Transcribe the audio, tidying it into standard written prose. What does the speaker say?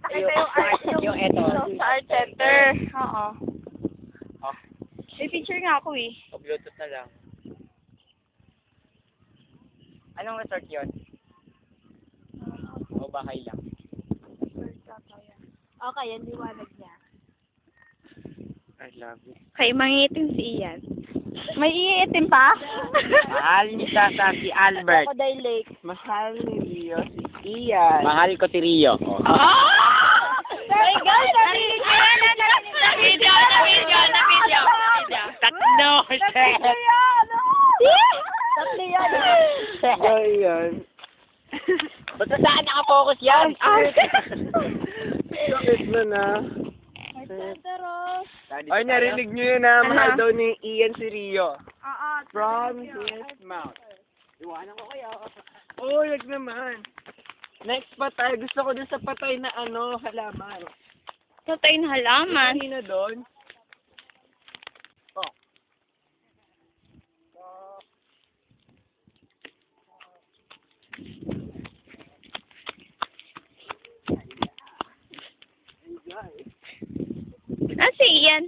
Ito yung art, yung eto. sa art center. Oo. Oh, May picture nga ako eh. o Bluetooth na lang. Anong resort yun? O bahay lang? Okay, yan liwanag niya. I love you. Okay, mangiitim si Ian. May iitim pa? Mahal ni Tata si Albert. Crocodile Lake. Mahal ni Rio si Ian. Mahal ko si Rio. Oh. My God, narinig ko yan! Na video! Tatlo! Tatlo yan! Ayan. Ba't saan nakafocus yan? Bakit na na? Ay, narinig nyo yun na mahal daw ni Ian si Rio. From his mouth. Iwanan ko kayo. Oh, yag naman. Next patay. Gusto ko dun sa patay na halaman. Patay na halaman. Hindi na doon. Oh. Ah, si Ian.